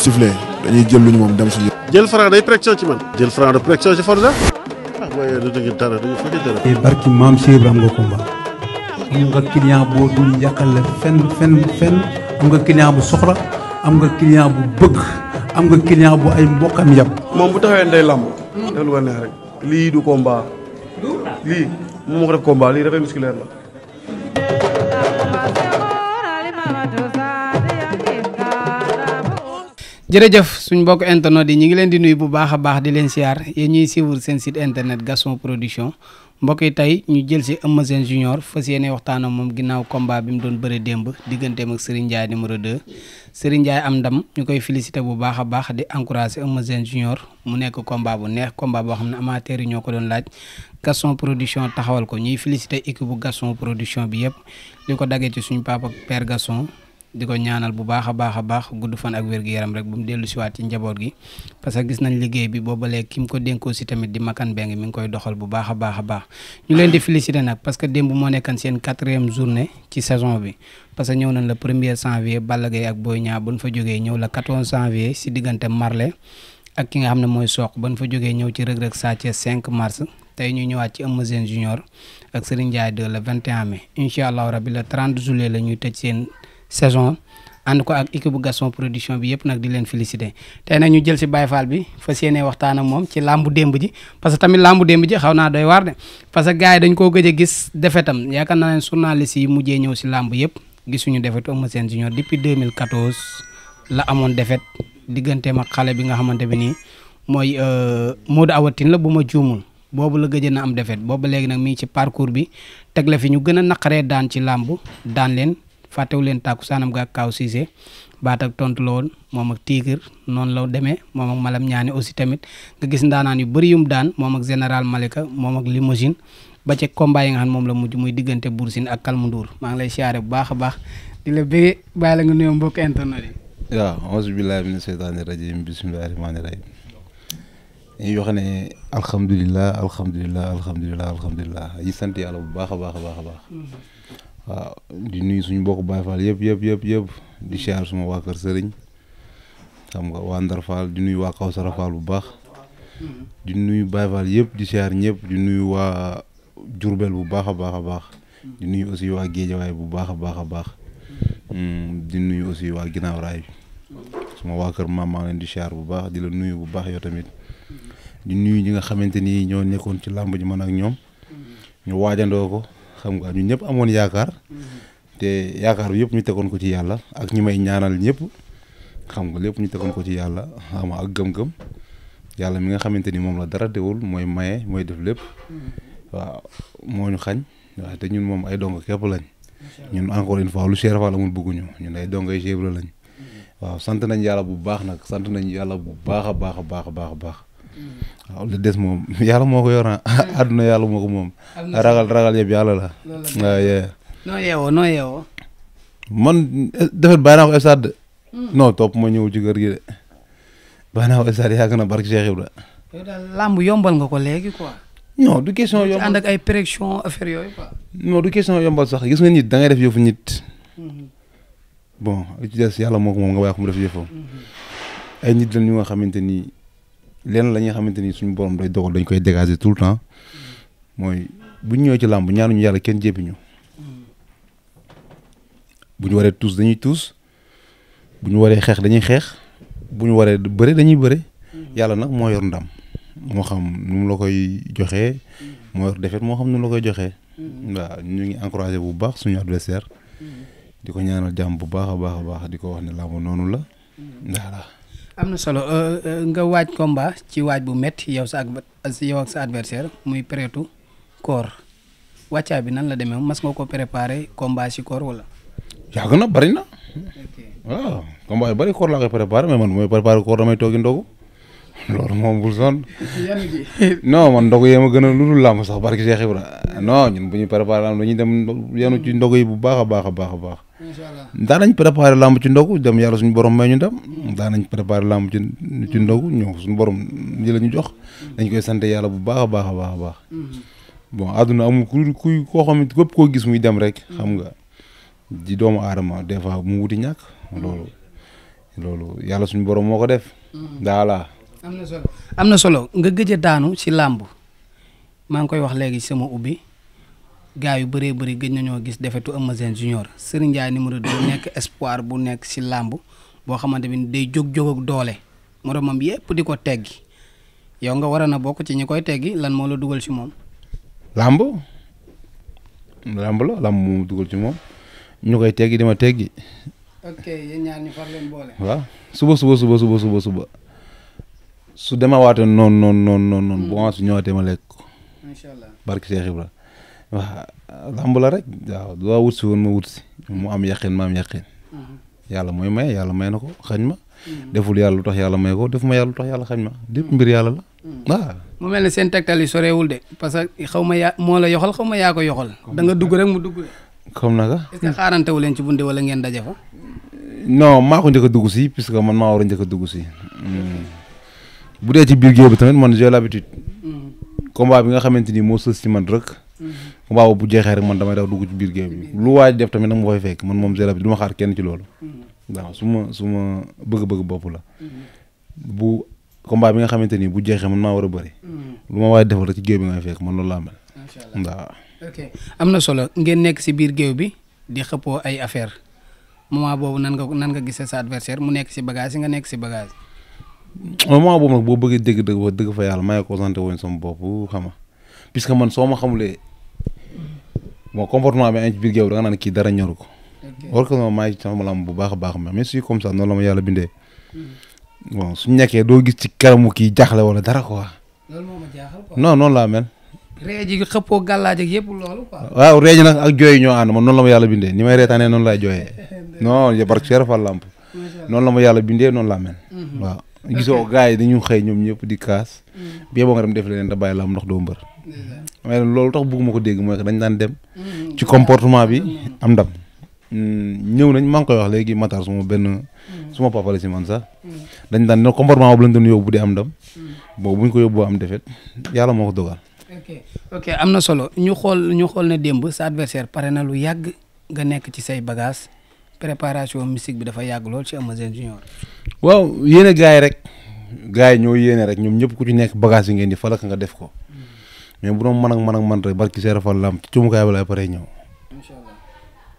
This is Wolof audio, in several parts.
sifflé dañuy jël luñu moom dem suñu. jël Franc day pression ci man. jël Franc de pression ci Forza. mooy du dëgg dara du fa dara. barki maam Cheikh Ibrahima am nga combat. am nga client boo dul yàqal fenn am nga client bu soxla am nga client bu bëgg am nga client bu ay mbokkam yàpp. moom bu taxawee day lamb. def lu ko neex rek. lii du combat. lii moom moo ko def combat lii dafay musculaire la. jërëjëf suñ mbokk internet yi ñu ngi leen di nuyu bu baax a baax di leen siyaar yéen ñuy suivre seen site internet Gaston Production mbokk yi tey ñu jël si Eumeu Sène Junior fas yéene waxtaan ak moom ginnaaw combat bi mu doon bëre démb digganteem ak Serigne Ndiaye numéro 2 Serigne Ndiaye am ndam ñu koy félicité bu baax a baax di encouragé Eumeu Sène Junior mu nekk combat bu neex combat boo xam ne amateur yi ñoo ko doon laaj Gaston Production taxawal ko ñuy félicité équipe bu Gaston Production bi yëpp li ko daggee ci suñu papa Père Gaston di ko ñaanal bu baax a baax gudd fan ak wér-gu-yaram rek bu mu dellu siwaat ci njaboot gi parce que gis nañ liggéey bi booba léegi ki mu ko dénkoo si tamit di Makan Beng mi ngi koy doxal bu baax a baax ñu leen di féliciter nag parce que démb moo nekkan seen 4e journée ci saison bi parce que ñëw nañ le 1er janvier Balla Gaye ak Boy Niang ban fa jógee ñëw le 14 janvier si diggante Marley ak ki nga xam ne mooy Sokh ban fa jógee ñëw ci Reug Reug Sa Thiès 5 mars tey ñu ñëwaat ci Eumeu Sène Junior ak Serigne Ndiaye 2 le 21 mai incha allah rabi le 30 juillet la ñuy tëj seen saison ànd ko ak équipe bu Gaston Production bi yëpp nag di leen féliciter tey nag ñu jël si Baye Fall bi fas yéene waxtaan ak moom ci làmbu démb ji parce que tamit làmbu démb ji xaw naa doy waar de parce que gars yi dañ koo gëj a gis defetam yaakaar naa ne journaliste yi mujjee ñëw si làmb yëpp gisuñu defetu Eumeu Sène Junior depuis 2014 la amoon defet digganteem ak xale bi nga xamante bi nii mooy Modou Awatine la bu ma juumul boobu la gëj na am defet boobu léegi nag mi ngi ci parcours bi teg la fi ñu gën a naqaree daan ci làmb daan leen fàttewu leen tàkku saanam ga ak Kaaw Cissé baat ak tontu la woon moom ak Tigre noonu la demee moom ak Malam Ñaani aussi tamit nga gis ndaanaan yu bëri yum daan moom ak général Malika moom ak Limousine ba ci combat yi nga xam moom la mujj muy diggante Bour Sine ak Kalmu Ndour maa ngi lay siyaare bu baax a baax di la bëggee bàyyi la nga nuyoo mbokk internet yi. waaw auzu billaahi mina seytaani rajiim bismillaahi rahmaani rahiim yi wax ne alhamdulilah yi sant yàlla bu baax a baax waaw di nuyu suñu mbokk Baye Fall yëpp di siyaar suma waa kër Sëriñ xam nga waa Ndar Fall di nuyu waa Kawsara Fall bu baax di nuyu Baye Fall yëpp di siyaar ñëpp di nuyu waa Jurbel bu baax a baax di nuyu aussi waa Géejawaay bu baax a baax di nuyu aussi waa Ginnaaw Raay suma waa kër maam maa leen di siyaar bu baax di la nuyu bu baax yow tamit di nuyu ñi nga xamante ni ñoo nekkoon ci làmb ji man ak ñoom ñu waajandoo ko xam nga ñun ñëpp amoon yaakaar te yaakaar bi yëpp ñu tegoon ko ci yàlla ak ñi may ñaanal ñëpp xam nga lépp ñu tegoon ko ci yàlla xam nga ak gëm-gëm yàlla mi nga xamante ni moom la dara teewul mooy maye mooy def lépp waaw moo ñu xañ waaw te ñun moom ay dongo képp lañ ñun encore une fois lu Cheikh Fall amul bëgguñu ñun ay dongo ay Cheikh lañ waaw sant nañ yàlla bu baax nag sant nañ yàlla bu baax a baax waaw li des moom yàlla moo ko yor àdduna yàlla moo ko moom ragal yëpp yàlla la waaw noo yeewoo man defet bàyyi naa ko stade non topp ma ñëw ci kër gi de bàyyi naa ko stade yàgg na barke Cheikh Ibra yow daal làmb yombal nga ko léegi quoi non du question yombal ànd ak ay pression affaire yooyu quoi non du question yombal sax gis nga nit da ngay def yëfu nit bon li ci des yàlla moo ko moom nga bàyyi ko mu def yëfam ay nit lañ ñu nga xamante ni leen la ñuy xamante ni suñu borom day dogal dañ koy dégager tout le temps mooy bu ñu ñëwee ci làmb ñaanuñu yàlla kenn jéppi ñu bu ñu waree tuus dañuy tuus bu ñu waree xeex dañuy xeex bu ñu waree bëre dañuy bëre yàlla nag moo yor ndam moo xam nu mu la koy joxee moo yor defet moo xam nu mu la koy joxee waaw ñu ngi encouragé bu baax suñu adversaire di ko ñaanal jàmm bu baax a baax di ko wax ne làmb noonu la voilà. am na solo nga waaj combat ci waaj bu métti yow ak sa adversaire muy prétu koor wàccaa bi nan la demee mas nga ko préparé combat ci koor wala. yàgg na bari na. waaw combat yu bari koor laa koy préparé mais man mooy préparé koor damay toogi ndogu loolu moom bul sonn. non man ndogu yee ma gën a lu dul làmb sax barki Cheikh Ibra non ñun bu ñuy préparé làmb dañuy dem yenu ci ndogu yi bu baax a baax. incha allah daan nañ préparé làmb ci ndogu dem yàlla suñu borom may ñu dem daan nañ préparé làmb ci ndogu ñëw suñu borom ji la ñu jox dañ koy sant yàlla bu baax a baax. bon àdduna amul ku koo xam ne képp koo gis muy dem rek xam nga di doomu aadama des fois mu wuti ñàkk loolu loolu yàlla suñu borom moo ko def. daala. am na solo nga gëj a daanu si làmb maa ngi koy wax léegi sama ubbi gars yu bëree bëri gëj nañoo gis defetu Eumeu Sène junior Serigne Ndiaye numéro 2 nekk espoir bu nekk si làmb boo xamante ni day jóg ak doole moromam yépp di ko teggi yow nga war a na bokk ci ñi koy teggi lan moo la dugal si moom. làmb moom dugal ci moom ñu koy teggi dima teggi. ok yéen ñaar ñu far leen boole. waaw suba su demawaatee noonu. bu ma su ñëwaatee ma lekk ko. macha allah barki Cheikh Ibra waaw làmb la rek waaw doo wut si woon ma wut si mu am yaqin ma am yaqin. yàlla mooy may yàlla may na ko xañ ma. deful yàlla lu tax yàlla may ko def ma yàlla lu tax yàlla xañ ma lépp mbir yàlla la. waaw. mu mel ne seen tegtal yi soreewul de parce que xaw ma yaa moo la yoxal xaw ma yaa ko yoxal. da nga dugg rek mu dugg. comme naka. est-ce que xaarantewu leen ci bunde wala ngeen daje fa. non maa ko njëkk a dugg si puisque man maa war a njëkk a dugg si. bu dee ci biir géew bi tamit man j'ai l'habitude. combat bi nga xamante ni moo sës ci man rek. combat boobu bu jeexee rek man damay daw dugg ci biir géew bi lu waaj def tamit nag ma fay fekk man moom j'ai l'habitude du ma xaar kenn ci loolu. waaw su ma bëgg-bëgg bopp la. bu combat bi nga xamante ni bu jeexee man maa war a bëri. lu ma waaj defal rek ci géew bi nga fekk man loolu laa mel. macha allah waaw. ok am na solo ngeen nekk si biir géew bi di xëppoo ay affaire moment boobu nan nga gisee sa adversaire mu nekk si bagage yi nga nekk si bagage. moment boobu nag boo bëggee dégg wax dëgg fa yàlla maa ngi concentré woon sama bopp xam nga puisque man soo ma xamulee bon comportement bi ci biir géew da nga naan kii dara ñoru ko. war ko maa ngi ci sama lamb bu baax a baax mais si comme ça noonu la ma yàlla bindee. bon suñu nekkee doo gis ci kanamu kii jaaxle wala dara quoi. loolu moo ma jaaxal quoi. non noonu laa mel. ree ji xëppoo gàllaaj ak yëpp loolu quoi. waaw ree ji nag ak jooy ñoo ànd man noonu la ma yàlla bindee ni may reetaanee noonu laay jooyee. non barke Cheikh Fall lamp noonu la ma yàlla bindee noonu laa mel. waaw gisoo gars yi dañu xëy ñoom ñëpp di kaas. bi boo nga dem def leen da bàyyi lamb ndax doo mbër. mais loolu tax bëgguma ko dégg mooy que dañ daan dem. ci comportement bi am ndam. ñëw nañ maa ngi koy wax léegi Matar suma papa la si man sax. dañ daan ne comportement boobu lañ doon yóbbu bu dee am ndam. boobu bu ñu ko yóbboo am defet yàlla moo ko dogal. ok am na solo ñu xool ne démb sa adversaire pare na lu yàgg nga nekk ci say bagage préparation mystique bi dafa yàgg lool ci Eumeu Sène junior. waaw yéene gars yi rek gars yi ñoo yéene rek ñoom ñëpp ku ci nekk bagage yi ngeen di falak nga def ko mais bu doon man rek barki Seera Fall lam ci cumukaay ba laay pare ñëw. incha allah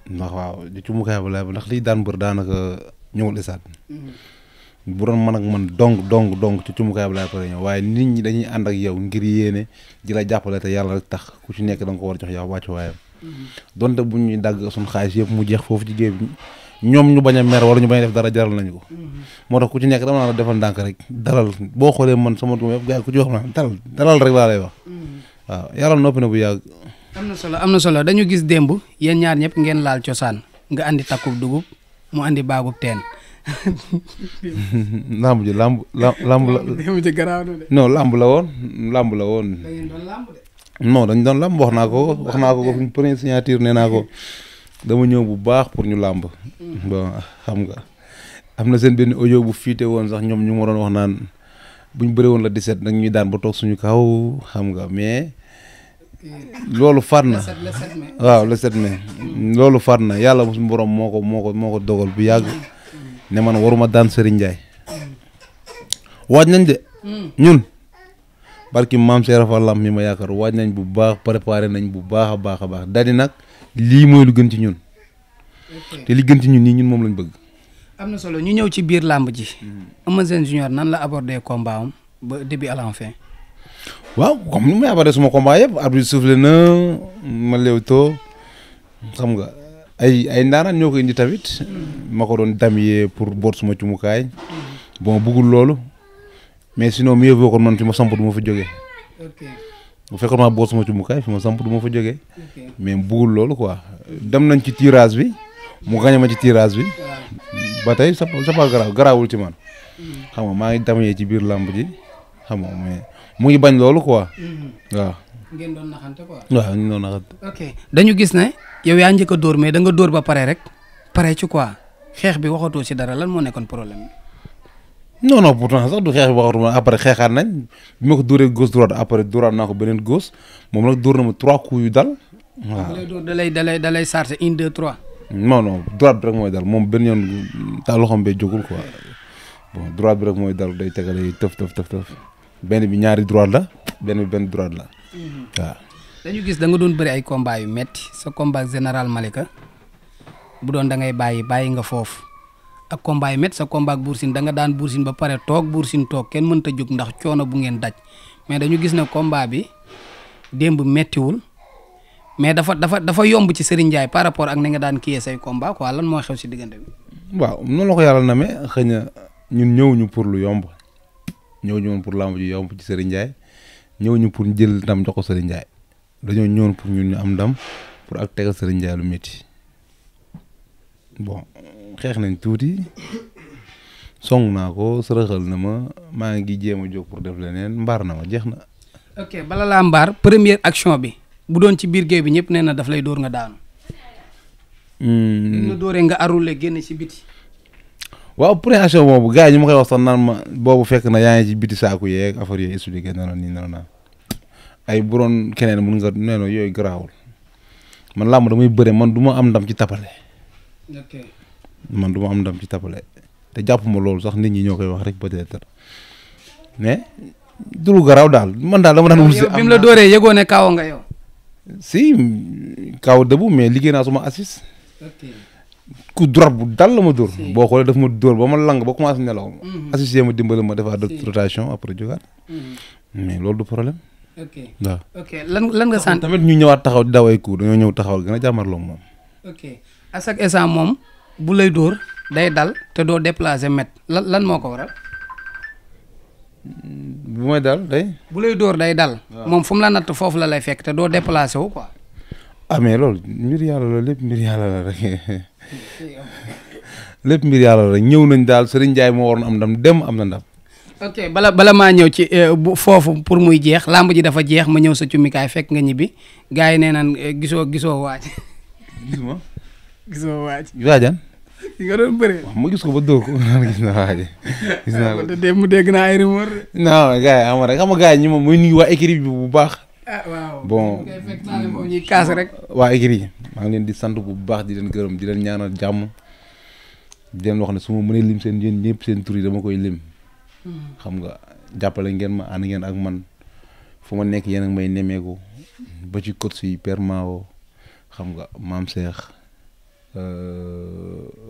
ndax waaw ci cumukaay ba laay ndax liy daan bër daanaka ñëwul esaat. bu doon man dong ci cumukaay ba laay pare ñëw waaye nit ñi dañuy ànd ak yow ngir yéene di la jàppale te yàlla rek tax ku ci nekk da nga ko war a jox yow wàccu waayam. donte bu ñuy dagg suñu xaalis yëpp mu jeex foofu ci géej bi ñoom ñu bañ a mer wala ñu bañ a def dara jaral nañu ko. moo tax ku ci nekk dama naa la defal ndànk rek dalal boo xoolee man sama tuuma yëpp gars yi ku ci wax ma dalal rek laa lay wax. waaw yàlla noppi na bu yàgg. am na solo dañu gis démb yéen ñaar ñëpp ngeen laal cosaan nga andi takkub dugub mu andi baagub teen. lamb ji lamb la. démb ji garaaw na de. non lamb la woon. da ngeen doon lamb de. non dañ doon lamb wax naa ko ko suñ première signature nee naa ko dama ñëw bu baax pour ñu lamb. bon xam nga am na seen benn audio bu fiite woon sax ñoom ñu ma doon wax naan buñ bëree woon la 17 nag ñuy daan ba toog suñu kaw xam nga mais loolu far na waaw le 7 mai loolu far na yàlla suñu borom moo ko dogal bu yàgg ne man waruma daan Serigne Ndiaye waaj nañ de ñun barki maam Seera Fall Lamp mi ma yaakaar waaj nañ bu baax préparé nañ bu baax a baax daal di nag lii mooy lu gën ci ñun te li gën ci ñun nii ñun moom lañ bëgg. am na solo ñu ñëw ci biir làmb ji. Eumeu Sène junior nan la abordé combat am ba début à la fin. waaw comme ni may abordé suma combat yëpp arbitre soufflé na ma léewtoo xam nga ay ndaanaan ñoo ko indi tamit ma ko doon damyee pour boot suma cumukaay bon bëggul loolu mais sinon mieux vaut kon man fi ma samp du ma fa jógee. bu fekkoon maa boot suma cumukaay fi ma samp du ma fa jógee. mais bëggul loolu quoi dem nañ ci tirage bi mu gañe ma ci tirage bi ba tey c'est pas grave garaawul ci man xam nga maa ngi damyee ci biir làmb ji xam nga mais mu ngi bañ loolu quoi waaw. ngeen doon naxante quoi. waaw ñu doon naxante. ok dañu gis ne yow yaa njëkk a dóor mais da nga dóor ba pare rek pare ci quoi xeex bi waxatoo si dara lan moo nekkoon problème bi. non pourtant sax du xeex bi waxatuma après xeexaat nañ bi ma ko dóoree gauche droite après dóoraat naa ko beneen gauche moom nag dóor na ma 3 coups yu dal. waaw da lay chargé 1 2 3. non droite bi rek mooy dal moom benn yoon ta loxoom bee jógul quoi bon droite bi rek mooy dal day tegale tëf benn bi ñaari droite la benn droite la waaw. dañu gis da nga doon bëri ay combat yu metti sa combat général Malika bu doon da ngay bàyyi nga foofu ak combat yu metti sa combat ak Bour Sine da nga daan Bour Sine ba pare toog Bour Sine toog kenn mënta jóg ndax coono bu ngeen daj mais dañu gis ne combat bi démb mettiwul mais dafa yomb ci Serigne Ndiaye par rapport ak ni nga daan kiyee say combat quoi lan moo xew si diggante bi. waaw noonu la ko yàlla na mais xëy na ñun ñëwuñu pour lu yomb ñëwuñu woon pour lamb ji yomb ci Serigne Ndiaye ñëwuñu pour jël ndam jox ko Serigne Ndiaye dañoo ñëwoon pour ñun ñu am ndam pour ak tegal Serigne Ndiaye lu métti bon xeex nañ tuuti song naa ko sërëxal na ma maa ngi jéem a jóg pour def leneen mbaar na ma jeex na. ok bala laa mbaar première action bi bu doon ci biir géew bi ñëpp nee na daf lay dóor nga daanu. li nga dóoree nga arrulé génn ci biti. waaw première action boobu gars yi ñu ma koy wax sax naan ma boobu fekk na yaa ngi ci biti saaku yeeg affaire yooyu expliqué na la nii na la ay bu doon keneen mun nga nee na yooyu garaawul man làmb damay bëre man du ma am ndam ci tapale. ok man du ma am ndam ci tapale te jàpp ma loolu sax nit ñi ñoo koy wax rek peut-être mais du lu garaaw daal man daal dama daan wut si. bi mu la dóoree yëgoo ne kaaw nga yow. si kaw dëbu mais liggéey naa suma assise. ok ku droite bu dal la ma dóor. boo xoolee daf ma dóor ba ma lang ba commencé nelaw. assise ma dimbali ma defaat rotation après jógaat. mais loolu du problème. ok waaw. ok lan nga sant. tamit ñu ñëwaat taxaw di daw ay coups dañoo ñëw taxawal gën a jàmmarloo moom. ok à chaque instant moom bu lay dóor day dal te doo déplacer met lan moo ko waral. bu may dal day. bu lay dóor day dal. moom fu mu la natt foofu la lay fekk te doo déplacer wu quoi. ah mais loolu mbir yàlla la lépp mbir yàlla la rek lépp mbir yàlla la rek ñëw nañ daal Serigne Ndiaye moo waroon am ndam dem am na ndam. ok bala maa ñëw ci foofu pour muy jeex làmb ji dafa jeex ma ñëw sa cumikaay fekk nga ñibbi gars yi nee naan gisoo waaj. gisuma. gisoo waaj. waajaan. ki nga doon bëree. waaw ma gis ko ba dóor ko gis naa waaje. gis naa ko te mu dégg naa ay rumeur. non gars yi xam nga rek xam nga gars yi ñi moom muy nuyu waa écurie bi bu baax. ah waaw bon fekk naa ne moom ñuy kaas rek. waa écurie yi maa ngi leen di sant bu baax di leen gërëm di leen ñaanal jàmm di leen wax ne su ma mënee lim seen yéen ñëpp seen tur yi dama koy lim. xam nga jàppale ngeen ma ànd ngeen ak man fu ma nekk yéen ak may nemmeeku ba ci coach yi Père Mao xam nga maam Cheikh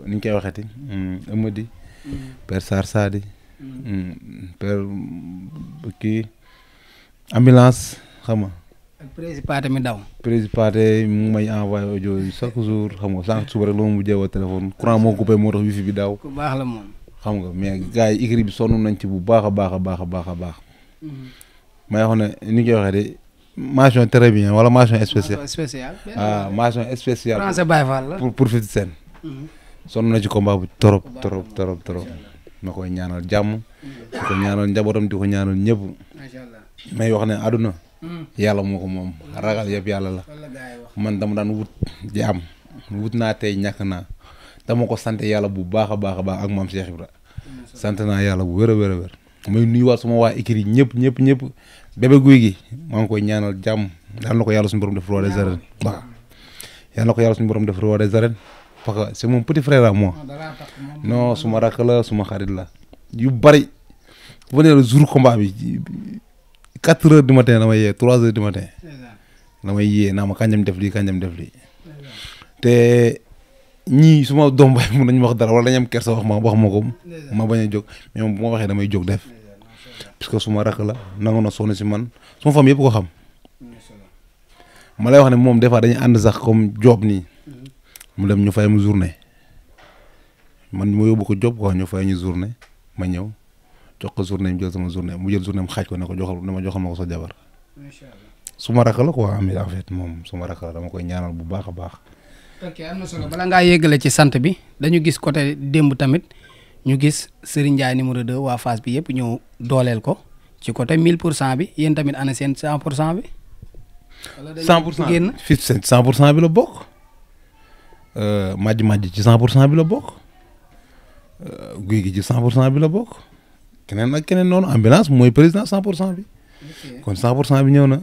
ni ñu koy waxeeti Amady. Père Sarr Sadi. Père kii ambulance xam nga. ak Présipaté mi daw. Présipaté mu may envoyé audio yi chaque jour xam nga sànq suba rek la ma mujjee woo téléphone courant moo coupé moo tax wifi bi daw. ku baax la moom. xam nga mais gars yi écurie bi sonn nañ ci bu baax a baax a baax a baax a baax. may wax ne ni ñu koy waxee de mention très bien wala mention spéciale. spécial. ah mention spéciale. français Baye Fall la pour 50 Cent. sonn na ci combat bu trop ma koy ñaanal jàmm. di ko ñaanal njabootam di ko ñaanal ñëpp. macha allah may wax ne àdduna. yàlla moo ko moom ragal yëpp yàlla la. man dama daan wut di am wut naa tey ñàkk naa. dama ko sant yàlla bu baax a baax a baax ak maam Cheikh Ibra sant naa yàlla bu wér a wér a wér may nuyuwaat suma waa écurie ñëpp bébé guy gi maa ngi koy ñaanal jàmm yàlla na ko yàlla suñu borom def roi des arènes waaw yàlla na ko yàlla suñu borom def roi des arènes parce que c'est mon petit frère à moi non suma rakk la suma xarit la yu bari bu ne le jour combat bi 4 heures du matin damay yee 3 heures du matin damay yee naa ma kañam def lii te ñii su ma doom bay mun nañu wax dara wala dañu am kersa wax ma ko ma bañ a jóg mais moom bu ma waxee damay jóg def parce que su ma rakk la nangu na sonn si man suma famille yëpp ko xam ma lay wax ne moom des fois dañuy ànd sax comme job nii mu dem ñu fay mu journée man ma yóbbu ko job quoi ñu fay ñu journée ma ñëw jox ko journée mu jël sama journée mu jël journée mu xaaj ko ne ko joxal ma ko sa jabar su ma rakk la quoi am en fait moom su ma rakk la dama koy ñaanal bu baax a baax. ok am na solo bala ngaa yéggale ci sant bi dañu gis côté démb tamit ñu gis Serigne Ndiaye numéro 2 waa Fass bi yëpp ñëw dooleel ko ci côté 1000% bi yéen tamit ana seen 100% bi. 100% génn fii 100% bi la bokk. Madji ci 100% bi la bokk. Guy gi ci 100% bi la bokk. keneen ak keneen noonu ambulance mooy président 100% bi. kon 100% bi ñëw na.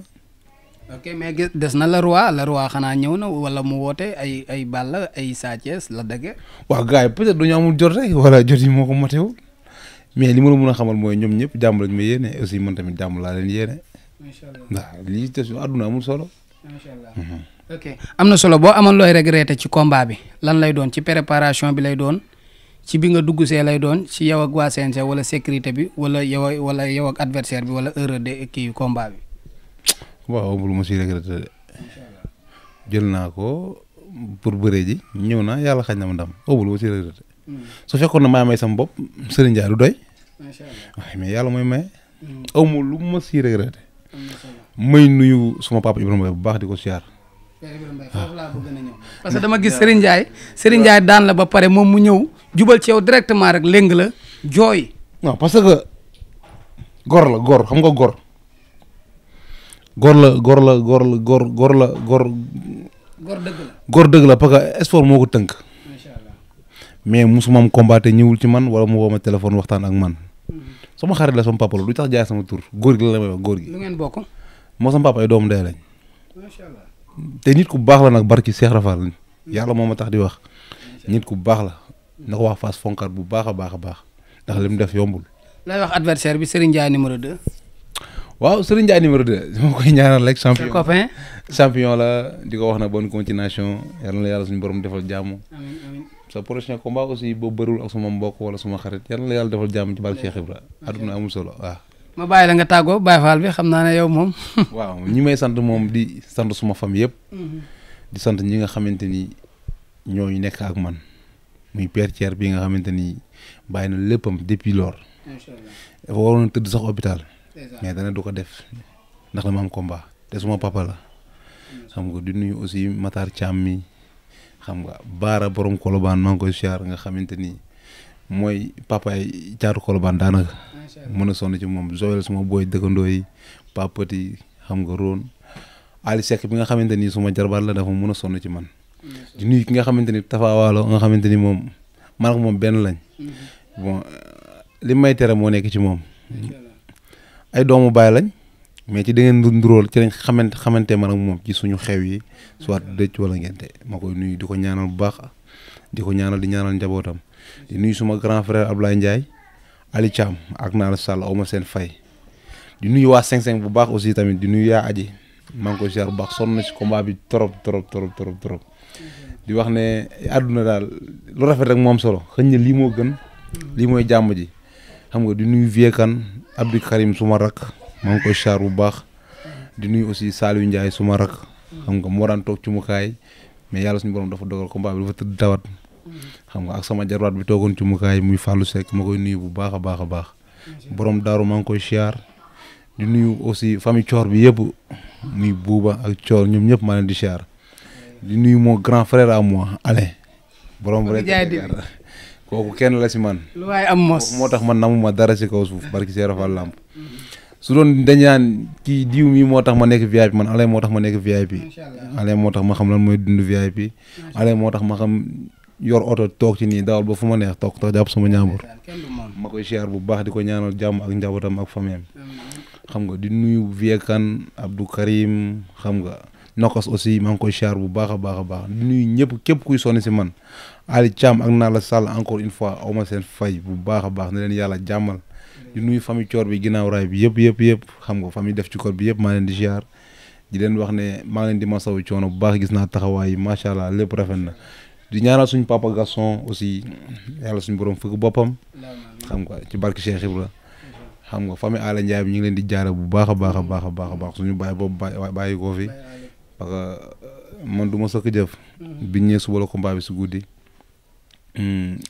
ok mais des na le roi xanaa ñëw na wala mu woote ay Balla ay Sa Thiès la dëgg. waaw gars yi peut-être dañu amul jot rek wala jot yi moo ko matewul mais li ma la mën a xamal mooy ñoom ñëpp jàmm lañ ma yéene aussi man tamit jàmm laa leen yéene. macha allah waaw lii des àdduna amul solo. macha allah ok am na solo boo amoon looy regretter ci combat bi lan lay doon ci préparation bi lay doon ci bi nga dugg see lay doon ci yow ak waa CNG wala sécurité bi wala yow ak adversaire bi wala erreur de kii combat bi. waaw amul ma si regretter de jël naa ko pour bëree ji ñëw naa yàlla xañ na ma ndam amul ma si regretter. su fekkoon na maa may sama bopp Serigne Ndiaye du doy. macha allah waaye mais yàlla mooy maye. amul lu ma si regretter. may nuyu suma papa Ibrahima bu baax di ko siyaar. foofu laa bëgg na ñëw parce que dama gis Serigne Ndiaye daan la ba pare moom mu ñëw jubal ci yow directement rek léng la jooy. non parce que gor la gor xam nga gor. gor dëgg la parce que sport moo ko tënk. macha allah mais musuma am combat te ñëwul ci man wala mu woo ma téléphone waxtaan ak man. sama xarit la sama papa la du tax jaay sama tur góor gi la may wax góor gi. lu ngeen bokk. moo sama papa ay doomu ndey lañ. macha allah te nit ku baax la nag barki Cheikh Rafal yàlla moo ma tax di wax. nit ku baax la. na ko wax Fass fonkat bu baax a baax a baax ndax li mu def yombul. lay wax adversaire bi Serigne Ndiaye numéro 2. waaw Serigne Ndiaye numéro 2 dama koy ñaanal rek. champion la di ko wax na bonne continuation yàlla na yàlla suñu borom defal jàmm. amiin amiin sa prochain combat aussi boo bëriwul ak suma mbokk wala suma xarit yàlla na yàlla defal jàmm ci barke Cheikh Ibra aduna amul solo waaw. ma bàyyi la nga tàggoo Baye Fall bi xam naa ne yow moom. waaw ñi may sant moom di sant suma famille yëpp. di sant ñi nga xamante ni ñooy nekk ak man muy Père Thier bi nga xamante ni bàyyi na léppam depuis lors. macha allah dafa waroon a tëdd sax hôpital. mais dana du ko def ndax dama am combat te suma papa la. xam nga di nuyu aussi Matar Thiam mi xam nga Baara borom Kolobaan maa ngi koy siyaar nga xamante ni mooy papa yi caatu Kolobaan daanaka. mën a sonn ci moom Joël suma booy dëkkandoo yi papati xam nga Rone Ali Seck bi nga xamante ni suma jarbaat la dafa mën a sonn ci man. di nuyu ki nga xamante ni Tafa Waalo nga xamante ni moom man ak moom benn lañ. bon li may tere moo nekk ci moom. ay doomu baay lañ. mais ci da ngeen nduróol ci lañ xamante man ak moom ci suñu xew yi soit dëj wala ngente ma koy nuyu di ko ñaanal bu baax di ko ñaanal di ñaanal njabootam di nuyu suma grand frère Ablaye Ndiaye Ali Thiam ak Nala Sall aw ma seen fay di nuyu waa 5-5 bu baax aussi tamit di nuyu yaa aji maa ngi koy ziar bu baax sonn na si combat bi trop di wax ne àdduna daal lu rafet rek moom solo xëñ na lii moo gën lii mooy jàmm ji xam nga di nuyu Viekan Abdou Karim suma rak maa ngi koy char bu baax di nuyu aussi Saliou Ndiaye suma rak xam nga moo daan toog ci mukaay mais yàlla suñu borom dafa dogal combat bi dafa tëdd tawat xam nga ak sama jarwaat bi toogoon ci mukaay muy Fallou Seck ma koy nuyu bu baax a baax a baax borom daaru maa ngi koy char di nuyu aussi famille Thior bi yëpp muy Bouba ak Thior ñoom ñëpp maa leen di char di nuyu mon grand frère à moi allez borom rek kooku kenn la si man lu waay am mos moo tax man namuma dara si kaw suuf barki Seera Fall Lamp su doon dañ naan kii diw mi moo tax ma nekk VIP man ale moo tax ma nekk VIP ale moo tax ma xam lan mooy dund VIP ale moo tax ma xam yor oto toog ci nii dawal ba fu ma neex toog jàpp sama ñaambur ma koy siyaar bu baax di ko ñaanal jàmm ak njabootam ak famille xam nga di nuyu Viekan Abdou Karim xam nga Nokos aussi maa ngi koy siyaar bu baax a baax a baax di nuyu ñëpp képp kuy sonni si man Ali Thiam ak Nala Sall encore une fois aw ma seen fay bu baax a baax na leen yàlla jàmmal di nuyu famille Thior bi ginnaaw raay bi yëpp xam nga famille def ci kor bi yëpp maa leen di ziar di leen wax ne maa leen di masawu coono bu baax gis naa taxawaay yi macha allah lépp rafet na di ñaanal suñu papa Gaston aussi yàlla suñu borom fëgg boppam xam nga ci barke Cheikh Ibra xam nga famille Ala Ndiaye bi ñu ngi leen di jaare bu baax a baax a baax a baax a baax suñu bàyyi boobu bàyyi koo fi parce que man du ma sëkk jëf biñ ñëwee suba la combat bi si guddi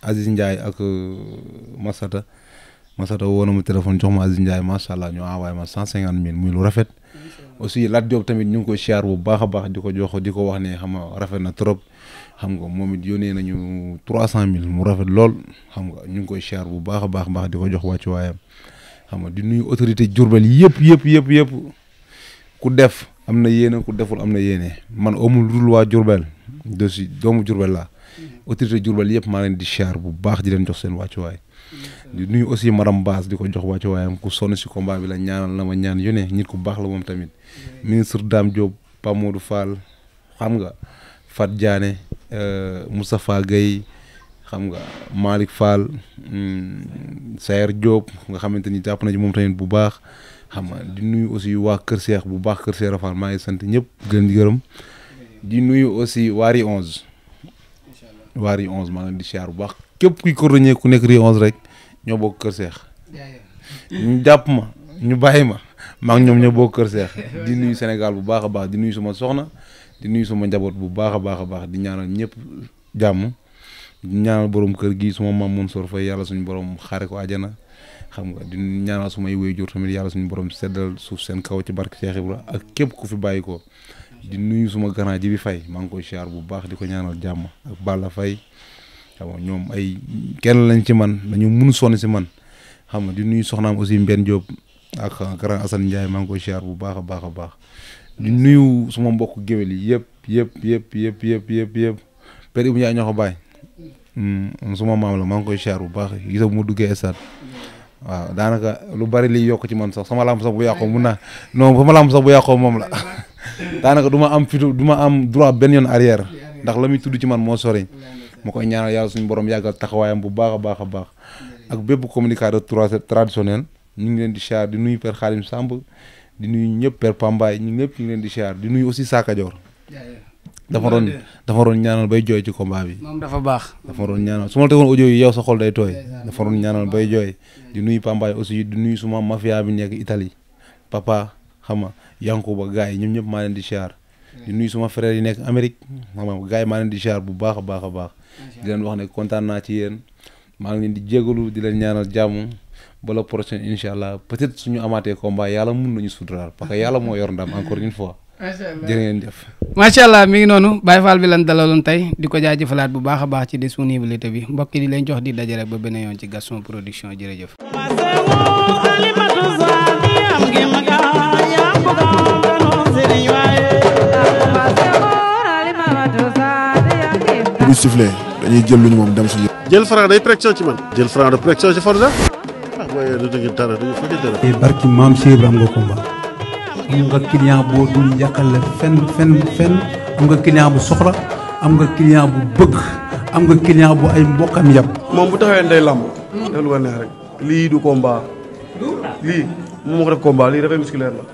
Aziz Ndiaye ak Masata woo na ma téléphone jox ma Aziz Ndiaye macha allah ñu envoyé ma 150 000 muy lu rafet aussi Lat Diop tamit ñu ngi koy siyaar bu baax a baax di ko jox di ko wax ne xam nga rafet na trop xam nga moom it yónnee nañu 300 000 mu rafet lool xam nga ñu ngi koy siyaar bu baax a baax di ko jox wàccuwaayam xam nga di nuyu autorité Diourbel yëpp ku def am na yéene ku deful am na yéene man amul dul waa Diourbel doomu Diourbel laa autorité Diourbel yëpp maa leen di siyaar bu baax di leen jox seen wàccuwaay di nuyu aussi madame Bass di ko jox wàcc waayam ku sonn si combat bi la ñaanal na ma ñaan yu ne nit ku baax la moom tamit ministre Dame Diop Pa Modou Fall xam nga Fat Diané Moustapha Gueye xam nga Malick Fall Sayer Diop nga xamante ni jàpp na ci moom tamit bu baax xam nga di nuyu aussi waa Kër Cheikh bu baax Kër Cheikh Rafal maa ngi sant ñëpp gën di gërëm di nuyu aussi Wari 11 Wari 11 maa ngi di siyaar bu baax képp kuy cordonnier ku nekk Ri 11 rek ñoo bokk Kër Cheikh ñu jàpp ma ñu bàyyi ma maa ngi ñoom ñoo bokk Kër Cheikh di nuyu Sénégal bu baax a baax di nuyu suma soxna di nuyu suma njaboot bu baax a baax a baax di ñaanal ñëpp jàmm di ñaanal borom kër gi suma maam Mansour Faye yàlla suñu borom xaare ko àjjana xam nga di ñaanal sumay waajur tamit yàlla suñu borom seddal suuf seen kaw ci barke Cheikh Ibra ak képp ku fi bàyyi ko di nuyu suma grand ji bi Faye maa ngi koy siyaar bu baax di ko ñaanal jàmm ak Balla Faye xam nga ñoom ay kenn lañ ci man dañu mënu sonn si man xam nga di nuyu soxnaam aussi Mbène Diop ak grand Assane Ndiaye maa ngi koy siyaar bu baax a baax a baax di nuyu suma mbokk géwél yi yëpp Père Ibou Ndiaye ñoo ko bàyyi suma maam la maa ngi koy siyaar bu baax gisa bu ma duggee stade waaw daanaka lu bari liy yokk ci man sax sama lamb sax bu yàqoo mun naa non sama lamb sax bu yàqoo moom la daanaka du ma am fitu du ma am droit benn yoon arrière ndax la muy tudd ci man moo sori ma koy ñaanal yàlla suñu borom yàggal taxawaayam bu baax a baax a baax ak bépp communicateur traditionnel ñu ngi leen di siyaar di nuyu Père Khalim Samb di nuyu ñëpp Père Pambaay ñu ñëpp ñu ngi leen di siyaar di nuyu aussi Saka Dior dafa doon ñaanal bay jooy ci combat bi. moom dafa baax. dafa doon ñaanal su ma la tegoon audio yi yow sa xol day tooy. dafa doon ñaanal bay jooy. di nuyu Pambaay aussi di nuyu suma mafia bi nekk Italie papa xam nga Yankuba gars yi ñoom ñëpp maa leen di siyaar. di nuyu suma frère yi nekk Amérique xam nga gars yi maa leen di siyaar bu baax a baax a baax. di leen wax ne kontaan naa ci yéen maa ngi leen di jégalu di leen ñaanal jàmm ba la prochaine incha allah peut-être suñu amaatee combat yàlla mun nañu suturaal parce que yàlla moo yor ndam encore une fois. jërë ngeen jëf. macha allah mi ngi noonu Baye Fall bi lan dalaloon tey di ko jaajëfalaat bu baax a baax ci disponibilité bi mbokk yi di leen jox di daje rek ba beneen yoon ci Gaston Production jërëjëf. bu sifflé dañuy jël lu ñu moom dem suñu. jël Franc day pression ci man. jël Franc de pression ci Forza. waaye du dëgg dara du fa dara. barki maam Cheikh Ibrahima am nga combat. am nga client boo dul yàqal fenn am nga client bu soxla am nga client bu bëgg am nga client bu ay mbokkam yàpp. moom bu taxawee day lamb. def lu ko neex rek lii du combat. lii moom moo ko def combat lii dafay musculaire la.